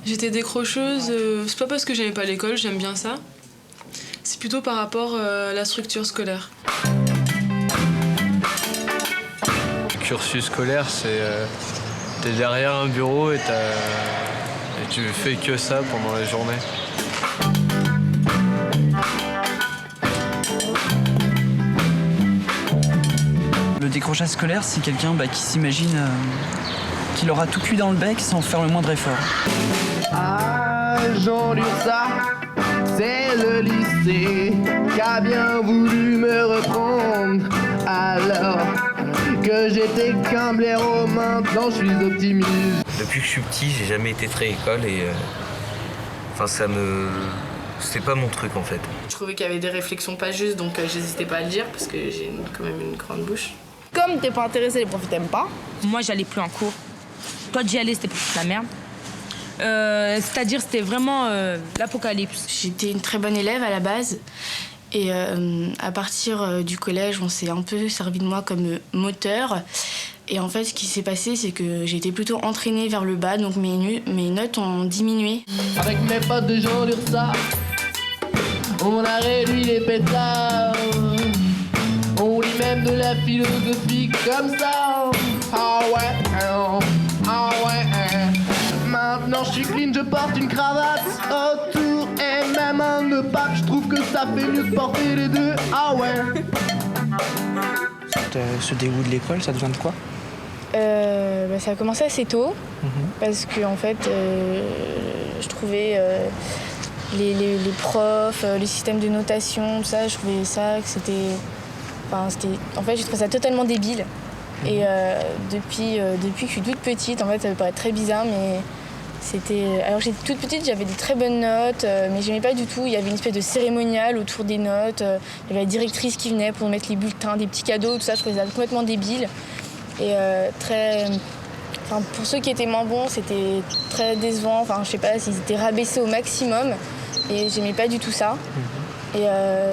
J'étais décrocheuse, c'est pas parce que j'aimais pas l'école, j'aime bien ça. C'est plutôt par rapport à la structure scolaire. Le cursus scolaire, c'est t'es derrière un bureau et tu fais que ça pendant la journée. Le décrochage scolaire, c'est quelqu'un qui s'imagine qu'il aura tout cuit dans le bec sans faire le moindre effort. Ah, Jean Lursa, c'est le lycée qui a bien voulu me reprendre. Alors que j'étais qu'un blaireau, maintenant je suis optimiste. Depuis que je suis petit, j'ai jamais été très école et c'était pas mon truc en fait. Je trouvais qu'il y avait des réflexions pas justes, donc j'hésitais pas à le dire parce que j'ai quand même une grande bouche. Comme t'es pas intéressé, les profs t'aiment pas. Moi, j'allais plus en cours. Toi, d'y aller, c'était plus la merde. C'est-à-dire, c'était vraiment l'apocalypse. J'étais une très bonne élève à la base. Et à partir du collège, on s'est un peu servi de moi comme moteur. Et en fait, ce qui s'est passé, c'est que j'ai été plutôt entraînée vers le bas, donc mes notes ont diminué. Avec mes potes de Jean Lursa, on a réduit les pétards. On lit même de la philosophie comme ça. Ah ouais, ah ouais. Maintenant je suis clean, je porte une cravate autour et même un nœud pape. Je trouve que ça fait mieux de porter les deux. Ah ouais. Ce dégoût de l'école, ça devient de quoi? Ça a commencé assez tôt, parce que en fait, je trouvais les profs, les systèmes de notation, tout ça, je trouvais ça que c'était... En fait, je trouvais ça totalement débile. Et depuis que je suis toute petite, en fait, ça peut paraître très bizarre, mais c'était... Alors j'étais toute petite, j'avais des très bonnes notes, mais j'aimais pas du tout. Il y avait une espèce de cérémonial autour des notes. Il y avait la directrice qui venait pour mettre les bulletins, des petits cadeaux, tout ça. Je trouvais ça complètement débile. Et pour ceux qui étaient moins bons, c'était très décevant. Enfin, je sais pas, ils étaient rabaissés au maximum. Et j'aimais pas du tout ça. Et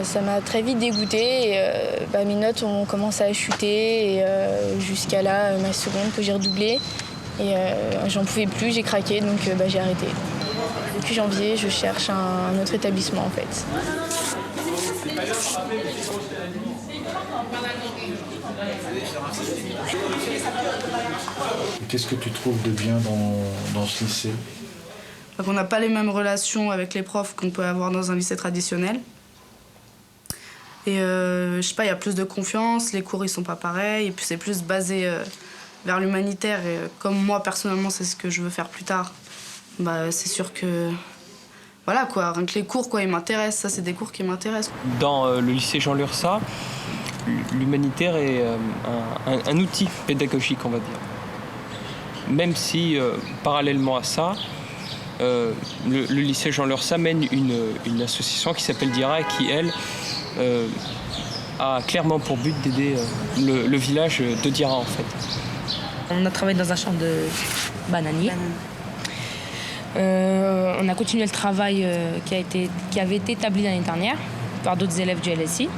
ça m'a très vite dégoûtée. Et mes notes ont commencé à chuter jusqu'à là, ma seconde que j'ai redoublée. Et j'en pouvais plus, j'ai craqué, donc j'ai arrêté. Depuis janvier, je cherche un autre établissement en fait. Qu'est-ce que tu trouves de bien dans ce lycée? On n'a pas les mêmes relations avec les profs qu'on peut avoir dans un lycée traditionnel. Et je sais pas, il y a plus de confiance, les cours ils sont pas pareils, et puis c'est plus basé vers l'humanitaire. Et comme moi personnellement c'est ce que je veux faire plus tard, c'est sûr que voilà quoi, rien que les cours quoi, ils m'intéressent, ça c'est des cours qui m'intéressent. Dans le lycée Jean Lursa, l'humanitaire est un outil pédagogique, on va dire. Même si parallèlement à ça, le lycée Jean Lursa mène une association qui s'appelle DIRA et qui, elle, a clairement pour but d'aider le village de Dira, en fait. On a travaillé dans un champ de bananiers. On a continué le travail qui avait été établi l'année dernière par d'autres élèves du LSI.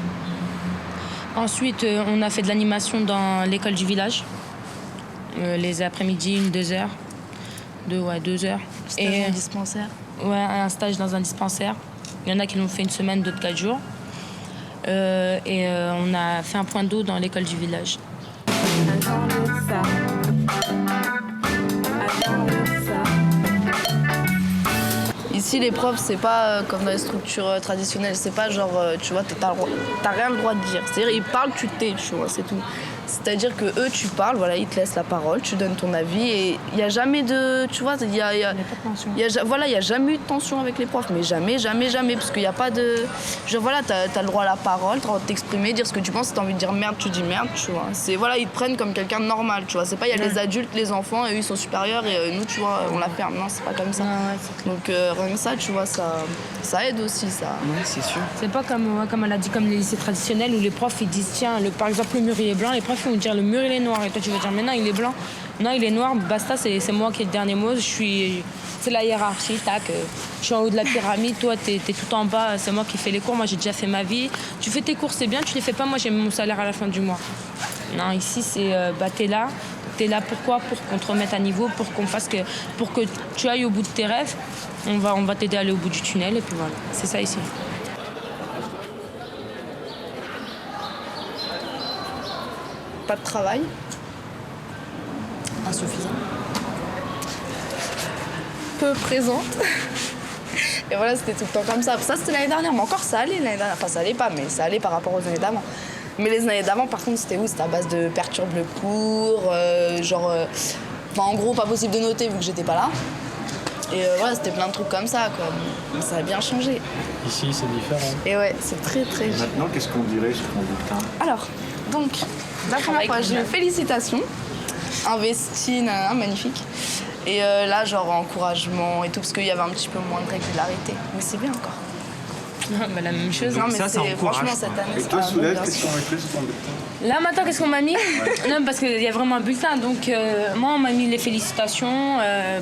Ensuite, on a fait de l'animation dans l'école du village. Les après-midi, 2 heures. 2 heures. Stage dans un dispensaire. Ouais, un stage dans un dispensaire. Il y en a qui l'ont fait 1 semaine, d'autres 4 jours. On a fait un point d'eau dans l'école du village. Ici, les profs, c'est pas comme dans les structures traditionnelles. C'est pas genre, tu vois, t'as rien le droit de dire. C'est-à-dire, ils parlent, tu tais, tu vois, c'est tout. C'est-à-dire que eux, tu parles, voilà, ils te laissent la parole, tu donnes ton avis et il n'y a jamais de, tu vois, il y a pas de tension. Voilà, il n'y a jamais eu de tension avec les profs, mais jamais, parce qu'il n'y a pas de, genre voilà, t'as le droit à la parole, t'as le droit de t'exprimer, dire ce que tu penses, si t'as envie de dire merde, tu dis merde, tu vois. C'est, voilà, ils te prennent comme quelqu'un de normal, tu vois. C'est pas, il y a les adultes, les enfants, et eux, ils sont supérieurs et nous, tu vois, on la ferme. Non, c'est pas comme ça. Donc rien que ça, tu vois, ça aide aussi, ça. Oui, c'est sûr. C'est pas comme elle a dit, comme les lycées traditionnels où les profs, ils disent, tiens, par exemple, le mur, il est blanc, les profs vont dire le mur il est noir et toi tu vas dire mais non il est blanc. Non, il est noir, basta, c'est moi qui ai le dernier mot. C'est la hiérarchie, tac. Je suis en haut de la pyramide, toi, t'es tout en bas, c'est moi qui fais les cours. Moi, j'ai déjà fait ma vie. Tu fais tes cours, c'est bien, tu les fais pas, moi, j'ai mon salaire à la fin du mois. Non, ici, c'est t'es là. T'es là pourquoi? Pour qu'on te remette à niveau, pour que tu ailles au bout de tes rêves. On va t'aider à aller au bout du tunnel, et puis voilà. C'est ça ici. Pas de travail. Insuffisant. Peu présente. Et voilà, c'était tout le temps comme ça. Ça, c'était l'année dernière, mais encore ça allait l'année dernière. Enfin, ça allait pas, mais ça allait par rapport aux années d'avant. Mais les années d'avant, par contre, c'était où? C'était à base de perturbe le cours, en gros, pas possible de noter vu que j'étais pas là. Et voilà, c'était plein de trucs comme ça, quoi. Mais ça a bien changé. Ici, c'est différent. Et ouais, c'est très, très... Maintenant, qu'est-ce qu'on dirait sur ton bulletin? Alors, donc, la première fois, j'ai eu félicitations. Investi, magnifique. Et là, genre encouragement et tout, parce qu'il y avait un petit peu moins de régularité. Mais c'est bien encore. Bah, la même chose. Non, mais ça franchement, cette année, Et toi, c'était Soulève, bien qu'est-ce sûr. qu'on a fait sur ton bulletin? Là, maintenant, qu'est-ce qu'on m'a mis? Non, parce qu'il y a vraiment un bulletin. Donc, moi, on m'a mis les félicitations,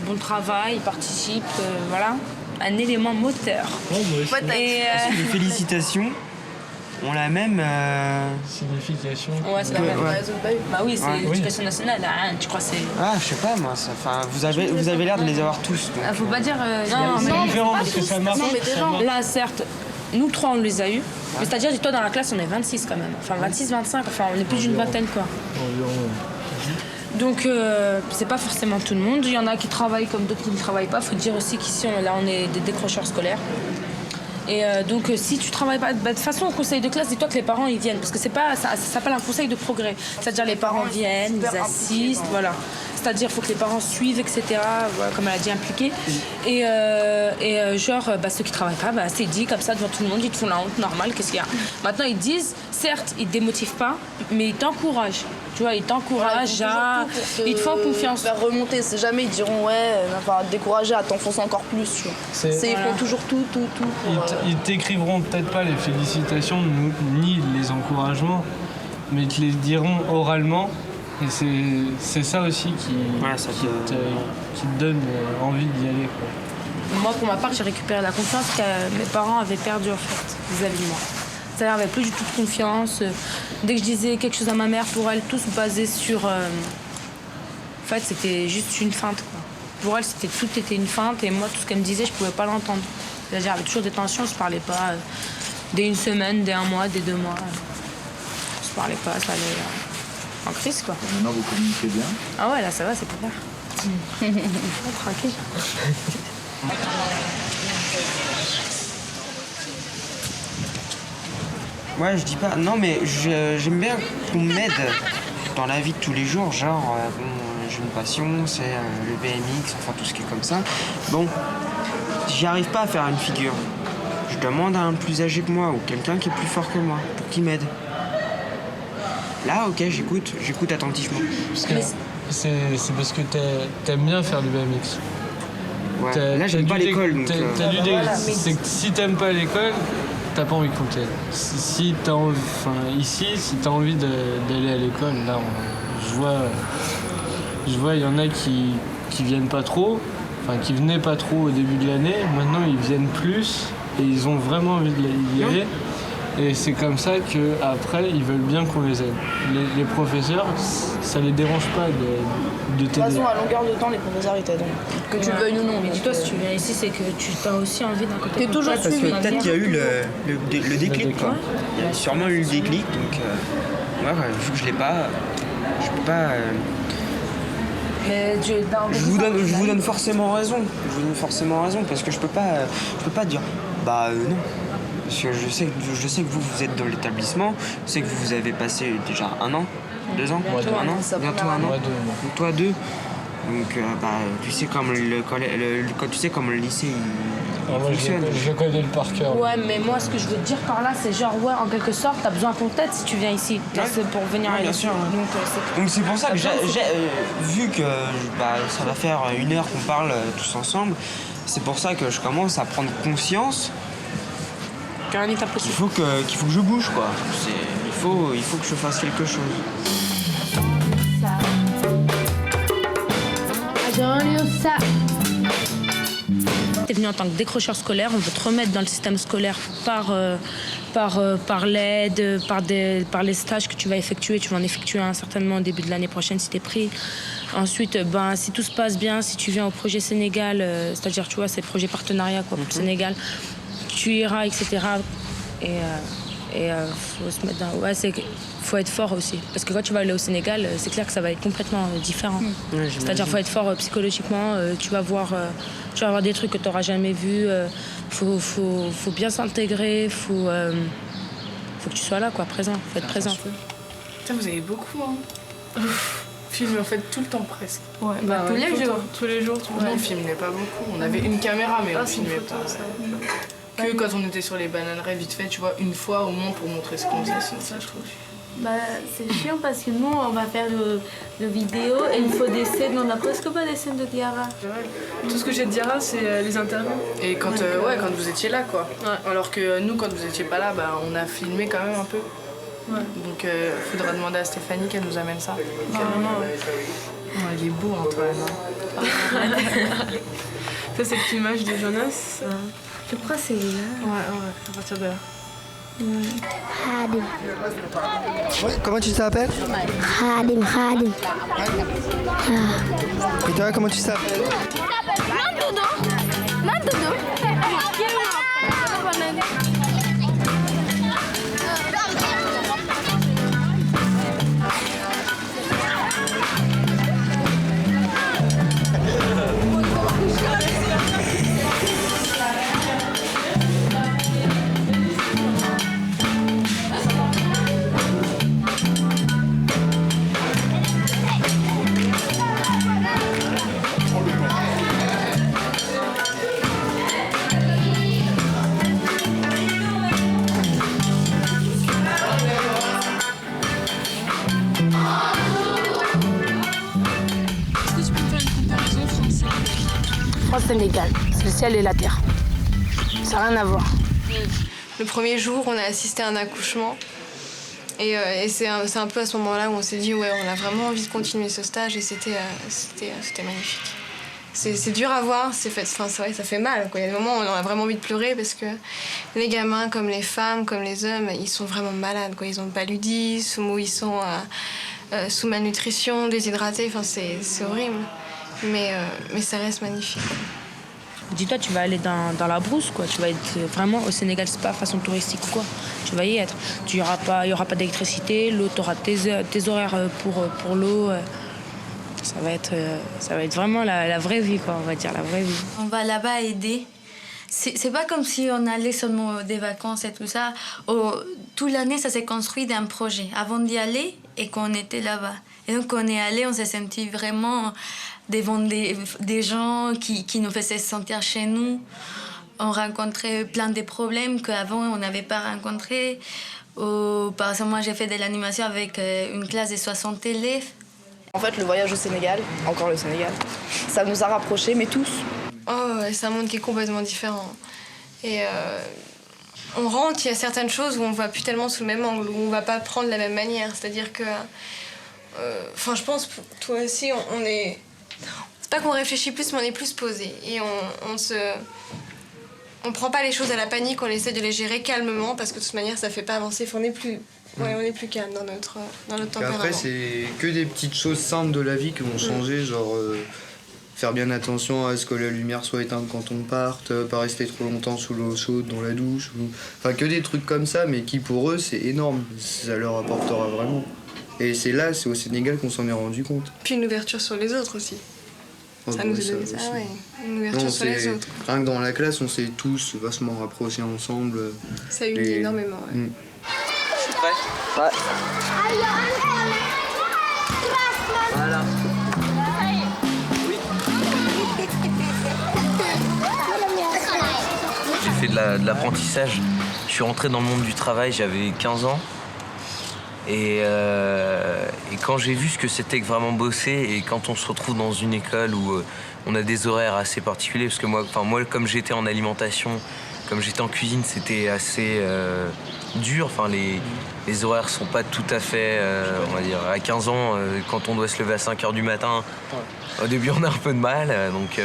bon travail, participe, voilà. Un élément moteur. Et, Les félicitations ont la même... Signification. Ouais, c'est la même. Ouais. Bah oui, c'est Ouais. l'éducation nationale. Hein, tu crois que c'est... Ah, je sais pas, moi. Vous avez l'air de les avoir tous. donc, Faut pas dire... C'est différent parce que ça marche. Non, mais des gens... Là, certes, nous trois, on les a eus. Mais c'est-à-dire, dis-toi, dans la classe, on est 26 quand même. Enfin, 26, 25, enfin, on est plus d'une vingtaine, quoi. Donc, c'est pas forcément tout le monde. Il y en a qui travaillent comme d'autres qui ne travaillent pas. Faut dire aussi qu'ici, on est des décrocheurs scolaires. Et donc, si tu travailles pas, de toute façon, au conseil de classe, dis-toi que les parents, ils viennent. Parce que ça s'appelle un conseil de progrès. C'est-à-dire, les parents viennent, ils assistent, voilà. C'est-à-dire, il faut que les parents suivent, etc. Voilà, comme elle a dit, impliqués. Et ceux qui travaillent pas, c'est dit comme ça devant tout le monde, ils te font la honte, normal, qu'est-ce qu'il y a? Maintenant, ils disent, certes, ils te démotivent pas, mais ils t'encouragent. Tu vois, ils t'encouragent ils te font confiance. Faire remonter, c'est jamais ils diront décourager à t'enfoncer encore plus. Tu vois. Ils font toujours tout pour... Ils t'écriveront peut-être pas les félicitations ni les encouragements, mais ils te les diront oralement. Et c'est ça aussi qui te donne envie d'y aller, quoi. Moi, pour ma part, j'ai récupéré la confiance que mes parents avaient perdue, en fait, vis-à-vis de moi. C'est-à-dire, ils n'avaient plus du tout de confiance. Dès que je disais quelque chose à ma mère, pour elle, tout se basait sur... En fait, c'était juste une feinte, quoi. Pour elle, tout était une feinte, et moi, tout ce qu'elle me disait, je pouvais pas l'entendre. C'est-à-dire, il y avait toujours des tensions, je parlais pas dès une semaine, dès un mois, dès 2 mois. Je parlais pas, ça allait en crise, quoi. Maintenant, vous communiquez bien? Ah ouais, là, ça va, c'est pas clair. Tranquille. Ouais, je dis pas. Non, mais j'aime bien qu'on m'aide dans la vie de tous les jours. Genre, j'ai une passion, c'est le BMX, enfin tout ce qui est comme ça. Bon, j'y arrive pas à faire une figure. Je demande à un plus âgé que moi ou quelqu'un qui est plus fort que moi pour qu'il m'aide. Là, ok, j'écoute attentivement. C'est parce que t'aimes bien faire du BMX. Ouais. Là, j'aime pas l'école, donc... C'est que si t'aimes pas l'école, t'as pas envie qu'on t'aide. Si t'as envie, ici, si t'as envie d'aller à l'école, là, je vois, il y en a qui viennent pas trop, qui venaient pas trop au début de l'année. Maintenant, ils viennent plus et ils ont vraiment envie d'y aller. Et c'est comme ça qu'après, ils veulent bien qu'on les aide. Les professeurs, ça les dérange pas de De toute t'aider. façon, à longueur de temps, les professeurs, ils t'aident. Que tu le veuilles ou non. Mais dis-toi, si tu viens ici, c'est que tu as aussi envie d'un côté. T'es toujours Parce que peut-être qu'il y a eu le déclic, quoi. Il y a sûrement eu le déclic, donc... vu que je l'ai pas, je peux pas... Mais Je vous donne forcément raison. Je vous donne forcément raison, parce que je peux pas dire non. Parce que je sais que vous êtes dans l'établissement, je sais que vous avez passé déjà 1 an, 2 ans, bientôt 1 an, bientôt 1 an, ou toi 2. Donc tu sais comme tu sais comment le lycée il fonctionne. Je connais le par cœur. Ouais, mais moi, ce que je veux te dire par là, c'est genre, ouais, en quelque sorte, t'as besoin qu'on t'aide si tu viens ici. C'est pour venir à bien sûr. Donc c'est pour ça que vu que ça va faire 1 heure qu'on parle tous ensemble, c'est pour ça que je commence à prendre conscience Rien n'est impossible. qu'il faut que je bouge, quoi. Il faut que je fasse quelque chose. ça. T'es venu en tant que décrocheur scolaire, on veut te remettre dans le système scolaire par l'aide, par les stages que tu vas effectuer. Tu vas en effectuer un certainement au début de l'année prochaine si t'es pris. Ensuite, si tout se passe bien, si tu viens au projet Sénégal, c'est-à-dire, tu vois, c'est le projet partenariat quoi, pour le Sénégal, tu iras, etc. Et faut se mettre dans... Ouais, faut être fort aussi. Parce que quand tu vas aller au Sénégal, c'est clair que ça va être complètement différent. C'est-à-dire faut être fort psychologiquement, tu vas voir des trucs que tu n'auras jamais vus. Faut bien s'intégrer, faut que tu sois là, quoi, présent. Faut être présent. Putain, vous avez beaucoup, hein. Filmer en fait tout le temps presque. Ouais, tous les jours. Tous les jours, tout le temps. On filmait pas beaucoup. On avait une caméra, mais on filmait pas. Que quand on était sur les bananeraies, vite fait, tu vois, une fois au moins pour montrer ce qu'on faisait. Ça, je trouve. C'est chiant parce que nous, on va faire le vidéo et il faut des scènes. On n'a presque pas des scènes de Diarra. Tout ce que j'ai de Diarra, c'est les interviews. Et quand vous étiez là, quoi. Ouais. Alors que nous, quand vous étiez pas là, on a filmé quand même un peu. Ouais. Donc, faudra demander à Stéphanie qu'elle nous amène ça. Carrément, ouais. Oh, il est beau, Antoine. Ça, c'est cette image de Jonas. Je crois que c'est là. Ouais, à partir de là. Khadim. Ouais, comment tu t'appelles? Khadim. Et toi, comment tu t'appelles? Mandodo. France-Sénégal, c'est le ciel et la terre. Ça n'a rien à voir. Le premier jour, on a assisté à un accouchement. Et c'est un peu à ce moment-là où on s'est dit, ouais, on a vraiment envie de continuer ce stage et c'était magnifique. C'est dur à voir, c'est vrai, ça fait mal, quoi. Il y a des moments où on a vraiment envie de pleurer parce que les gamins, comme les femmes, comme les hommes, ils sont vraiment malades, quoi. Ils ont paludisme ou ils sont sous malnutrition, déshydratés, c'est horrible. Mais ça reste magnifique. Dis-toi, tu vas aller dans la brousse, quoi. Tu vas être vraiment au Sénégal, c'est pas façon touristique ou quoi. Tu vas y être. Il y aura pas d'électricité, l'eau, tu auras tes horaires pour l'eau. Ça va être vraiment la vraie vie, quoi, on va dire, la vraie vie. On va là-bas aider. C'est pas comme si on allait seulement des vacances et tout ça. Toute l'année, ça s'est construit d'un projet. Avant d'y aller et qu'on était là-bas. Et donc, quand on est allé, on s'est senti vraiment devant des gens qui nous faisaient sentir chez nous. On rencontrait plein de problèmes qu'avant, on n'avait pas rencontrés. Par exemple, moi, j'ai fait de l'animation avec une classe de 60 élèves. En fait, le voyage au Sénégal, encore le Sénégal, ça nous a rapprochés, mais tous. Oh, c'est un monde qui est complètement différent. Et on rentre, il y a certaines choses où on ne voit plus tellement sous le même angle, où on ne va pas prendre de la même manière. C'est-à-dire que... je pense, toi aussi, on est... C'est pas qu'on réfléchit plus, mais on est plus posé. Et on prend pas les choses à la panique, on essaie de les gérer calmement, parce que de toute manière, ça fait pas avancer. On est plus calme dans notre tempérament. Après, c'est que des petites choses simples de la vie qui vont changer, genre faire bien attention à ce que la lumière soit éteinte quand on parte, pas rester trop longtemps sous l'eau chaude dans la douche. Enfin, que des trucs comme ça, mais qui pour eux, c'est énorme. Ça leur apportera vraiment. Et c'est au Sénégal qu'on s'en est rendu compte. Puis une ouverture sur les autres aussi. Ça nous a donné ça, ouais. Une ouverture sur les autres. Rien que dans la classe, on s'est tous vachement rapprochés ensemble. Ça unit énormément, ouais. Je suis prêt. Ouais. Voilà. J'ai fait de l'apprentissage. Je suis rentré dans le monde du travail, j'avais 15 ans. Et quand j'ai vu ce que c'était que vraiment bosser, et quand on se retrouve dans une école où on a des horaires assez particuliers, parce que moi comme j'étais en alimentation, comme j'étais en cuisine, c'était assez dur. Enfin, les horaires sont pas tout à fait, on va dire, à 15 ans, quand on doit se lever à 5h du matin, au début on a un peu de mal. Donc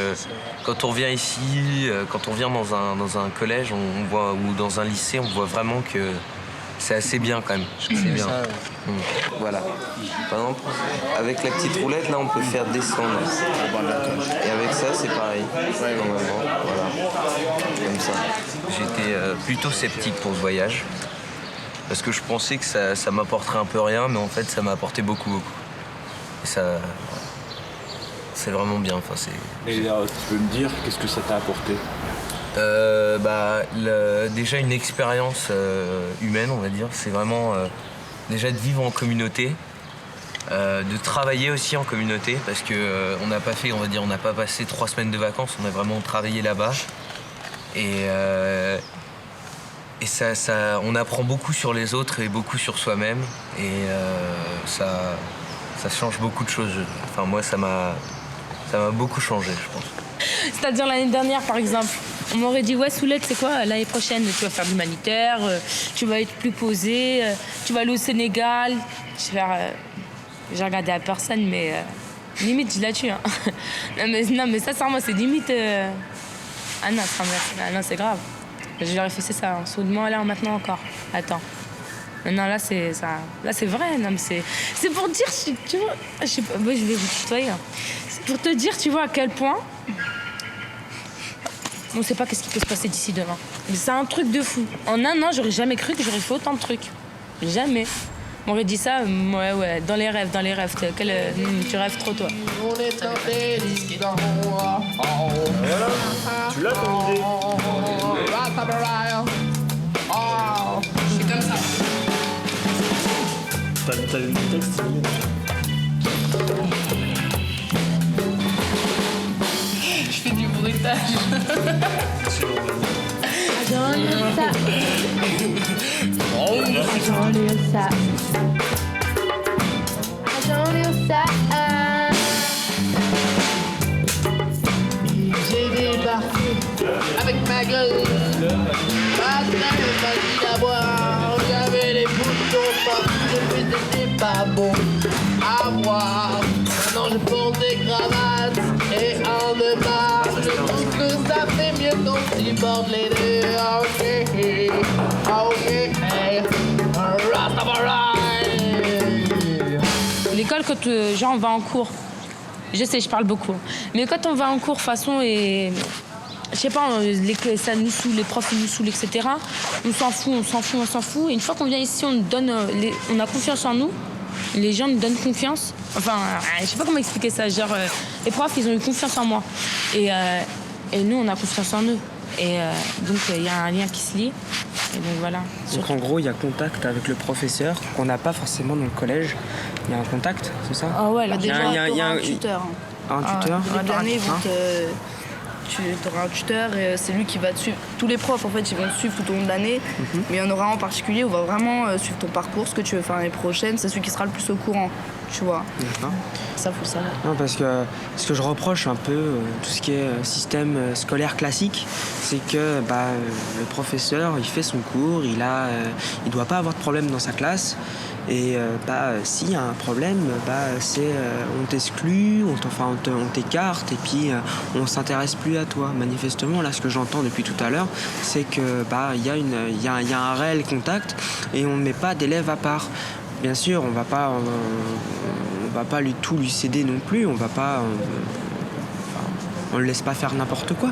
quand on revient ici, quand on vient dans un collège on voit, ou dans un lycée, on voit vraiment que c'est assez bien quand même. C'est bien. Voilà. Par exemple, avec la petite roulette, là, on peut faire descendre. Et avec ça, c'est pareil. Normalement, voilà. Comme ça. J'étais plutôt sceptique pour ce voyage. Parce que je pensais que ça m'apporterait un peu rien, mais en fait, ça m'a apporté beaucoup, beaucoup. Et ça... C'est vraiment bien. Enfin, Et tu peux me dire, qu'est-ce que ça t'a apporté ? Déjà une expérience humaine, on va dire. C'est vraiment déjà de vivre en communauté, de travailler aussi en communauté, parce que on n'a pas fait, on va dire, on n'a pas passé 3 semaines de vacances, on a vraiment travaillé là-bas. Et on apprend beaucoup sur les autres et beaucoup sur soi-même. Et ça change beaucoup de choses. Enfin, moi, ça m'a beaucoup changé, je pense. C'est-à-dire l'année dernière, par exemple, on m'aurait dit, ouais, Soulette, c'est quoi, l'année prochaine, tu vas faire de l'humanitaire, tu vas être plus posé, tu vas aller au Sénégal. J'ai regardé à personne, mais limite, je la tue. Hein. non, mais sincèrement, c'est limite... Ah non, c'est grave. Je leur ai fait, c'est ça, en soudement, là, maintenant encore. Attends. Non, là, c'est ça. Là, c'est vrai. Non, mais c'est pour dire, tu vois... Je sais pas, moi, je vais vous tutoyer. Hein. C'est pour te dire, tu vois, à quel point... On ne sait pas qu'est-ce qui peut se passer d'ici demain. Mais c'est un truc de fou. En un an, j'aurais jamais cru que j'aurais fait autant de trucs. Jamais. On m'aurait dit ça, ouais, dans les rêves. Tu rêves trop, toi. On est un délicat. Tu l'as ton idée? Je suis comme ça. T'as le texte? Je fais du bruitage. J'ai débarqué avec ma gueule. Pas de facile à boire. J'avais les boutons partout, mais c'était pas bon à voir. Maintenant je porte des cravates et un de barre. Je trouve que ça fait mieux quand tu portes les deux. Ok, Rastafari. L'école, quand genre on va en cours, je sais, je parle beaucoup, mais quand on va en cours façon et je sais pas, ça nous saoule, les profs nous saoulent, etc. On s'en fout. Et une fois qu'on vient ici, on a confiance en nous. Les gens nous donnent confiance. Enfin, je sais pas comment expliquer ça. Genre, les profs, ils ont eu confiance en moi. Et nous, on a confiance en eux. Et donc, il y a un lien qui se lie. Et donc, voilà. Donc, en gros, il y a contact avec le professeur qu'on n'a pas forcément dans le collège. Il y a un contact, c'est ça? Ah ouais, là, déjà, il y a un tuteur. Un tuteur? Début d'année, tu auras un tuteur et c'est lui qui va te suivre. Tous les profs, en fait, ils vont te suivre tout au long de l'année. Mais il y en aura un en particulier où on va vraiment suivre ton parcours, ce que tu veux faire l'année prochaine. C'est celui qui sera le plus au courant, tu vois. D'accord. Ça, faut le savoir. Non, parce que ce que je reproche un peu, tout ce qui est système scolaire classique, c'est que le professeur, il fait son cours, il doit pas avoir de problème dans sa classe. Et s'il y a un problème, on t'exclut, on t'écarte et puis on s'intéresse plus à toi. Manifestement, là, ce que j'entends depuis tout à l'heure, c'est que il y a un réel contact et on ne met pas d'élèves à part. Bien sûr, on va pas tout lui céder non plus. On le laisse pas faire n'importe quoi,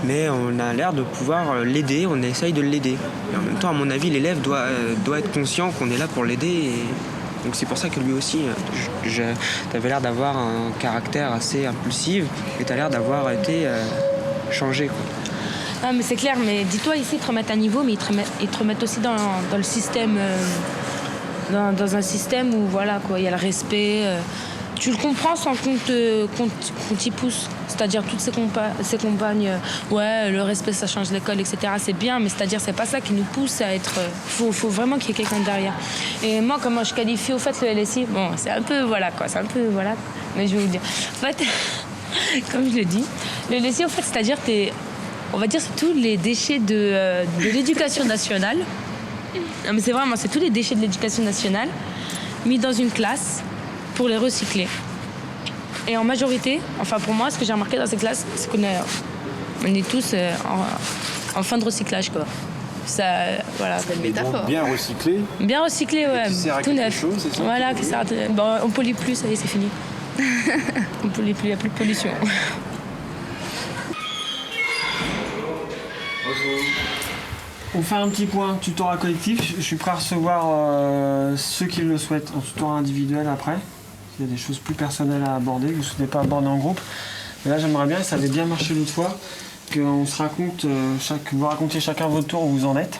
mais on a l'air de pouvoir l'aider, on essaye de l'aider. Et en même temps, à mon avis, l'élève doit être conscient qu'on est là pour l'aider. Et donc c'est pour ça que lui aussi, t'avais l'air d'avoir un caractère assez impulsif et t'as l'air d'avoir été changé, quoi. Ah, mais c'est clair, mais dis-toi, ici, ils te remettent à niveau, mais ils te remettent aussi dans le système, dans un système où, voilà, quoi, il y a le respect. Tu le comprends sans qu'on t'y pousse. C'est-à-dire toutes ces compagnes, ouais, le respect, ça change l'école, etc. C'est bien, mais c'est-à-dire c'est pas ça qui nous pousse à être... Faut vraiment qu'il y ait quelqu'un derrière. Et moi, comment je qualifie au fait le LSI, bon, c'est un peu, voilà, quoi, mais je vais vous dire. En fait, comme je le dis, le LSI, au fait, c'est-à-dire t'es on va dire, c'est tous les déchets de l'éducation nationale. Non, mais c'est vraiment, c'est tous les déchets de l'éducation nationale mis dans une classe pour les recycler. Et en majorité, enfin pour moi, ce que j'ai remarqué dans ces classes, c'est qu'on est tous en fin de recyclage, quoi. Ça, voilà. C'est une métaphore. Bien recyclé. Bien recyclé, ouais. Qui sert à tout quelque neuf. chose, c'est ça? Voilà, qui sert à... Bon, on pollue plus, ça y est, c'est fini. On pollue plus, il n'y a plus de pollution. On fait un petit point tutorat collectif. Je suis prêt à recevoir ceux qui le souhaitent en tutorat individuel après. Il y a des choses plus personnelles à aborder, vous ne souhaitez pas aborder en groupe. Mais là, j'aimerais bien, et ça avait bien marché l'autre fois, qu'on se raconte, vous racontiez chacun votre tour où vous en êtes.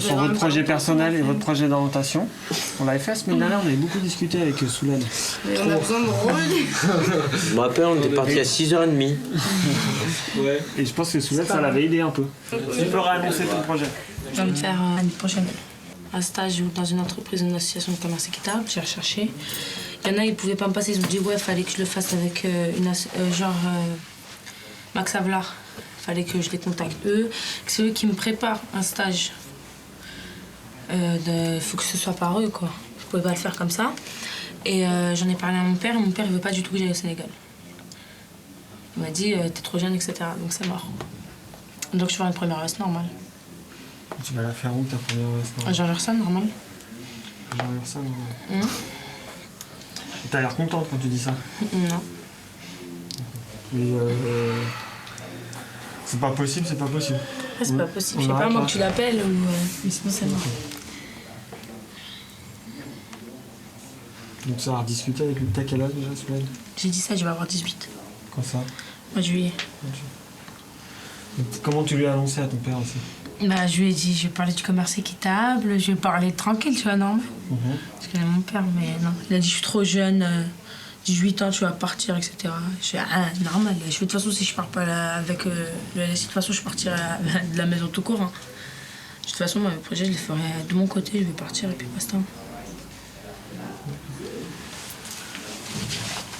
Sur votre projet personnel et votre projet d'orientation. On l'avait fait la semaine dernière, on avait beaucoup discuté avec Souled. On a besoin de rôle. Je me rappelle, on était parti à 6h30. Ouais. Et je pense que Souled, ça l'avait aidé un peu. Tu peux réannoncer ton projet. Je vais me faire l'année prochaine un stage dans une entreprise, une association de commerce équitable. J'ai recherché. Il y en a, ils ne pouvaient pas me passer. Ils ont dit, ouais, il fallait que je le fasse avec Max Avelar. Il fallait que je les contacte eux. C'est eux qui me préparent un stage. Il faut que ce soit par eux, quoi. Je pouvais pas le faire comme ça. Et j'en ai parlé à mon père. Mon père, il veut pas du tout que j'aille au Sénégal. Il m'a dit, t'es trop jeune, etc. Donc c'est mort. Donc je vais faire une première veste normale. Tu vas la faire où ta première veste normale? Jean Lursan, normal. Jean Lursan, normal. T'as l'air contente quand tu dis ça? Non. Mais c'est pas possible, c'est pas possible. Ah, c'est pas possible. Je sais pas, moi, que tu l'appelles ou... Mais sinon, c'est mort. Donc ça va rediscuter avec lui. T'as quel âge déjà, Souled? J'ai dit ça, je vais avoir 18. Quand ça? Mois de juillet. Comment tu lui as annoncé à ton père aussi? Bah, je lui ai dit, je vais parler du commerce équitable, je vais parler tranquille, tu vois, normal. Parce que mon père, mais non. Il a dit, je suis trop jeune, 18 ans, tu vas partir, etc. Je suis normal. Je fais, de toute façon, si je pars pas avec le LSI, de toute façon, je partirai de la maison tout court. Hein. De toute façon, moi, mes projets, je les ferai de mon côté, je vais partir et puis basta.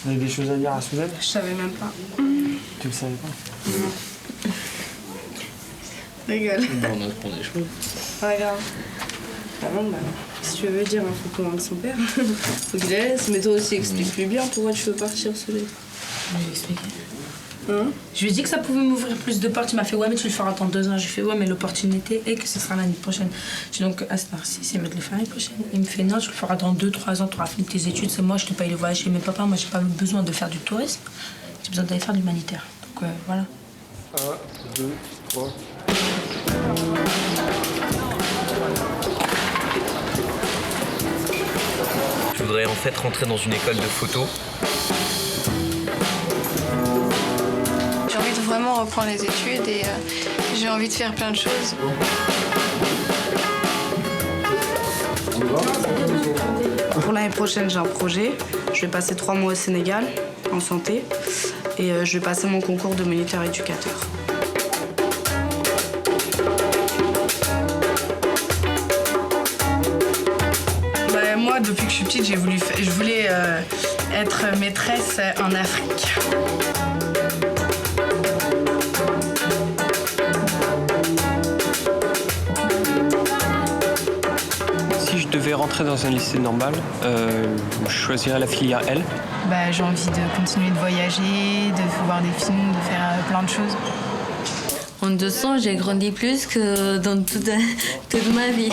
Vous avez des choses à dire à Souled? Je savais même pas. Tu le savais pas? Non. Rigole. On apprend des choses. Pas grave. Ah bon, bah, si tu veux dire, il faut convaincre son père. Faut qu'il laisse. Mais toi aussi, explique-lui bien pourquoi tu veux partir, Souled. Je vais lui expliquer. Je lui ai dit que ça pouvait m'ouvrir plus de portes. Il m'a fait, ouais, mais tu le feras dans 2 ans. J'ai fait, ouais, mais l'opportunité est que ce sera l'année prochaine. Je dis donc, à ce temps-ci, c'est mieux de le faire l'année prochaine. Il me fait, non, tu le feras dans 2-3 ans, tu auras fini tes études. C'est moi, je te paye le voyage. Mais papa, moi, j'ai pas besoin de faire du tourisme. J'ai besoin d'aller faire de l'humanitaire. Donc, voilà. 1, 2, 3. Je voudrais en fait rentrer dans une école de photo. J'ai envie de vraiment reprendre les études et j'ai envie de faire plein de choses. Pour l'année prochaine, j'ai un projet. Je vais passer 3 mois au Sénégal, en santé. Et je vais passer mon concours de moniteur éducateur. Bah, moi, depuis que je suis petite, je voulais être maîtresse en Afrique. Si je devais rentrer dans un lycée normal, je choisirais la filière L. Bah, j'ai envie de continuer de voyager, de voir des films, de faire plein de choses. En 2 ans, j'ai grandi plus que dans toute ma vie.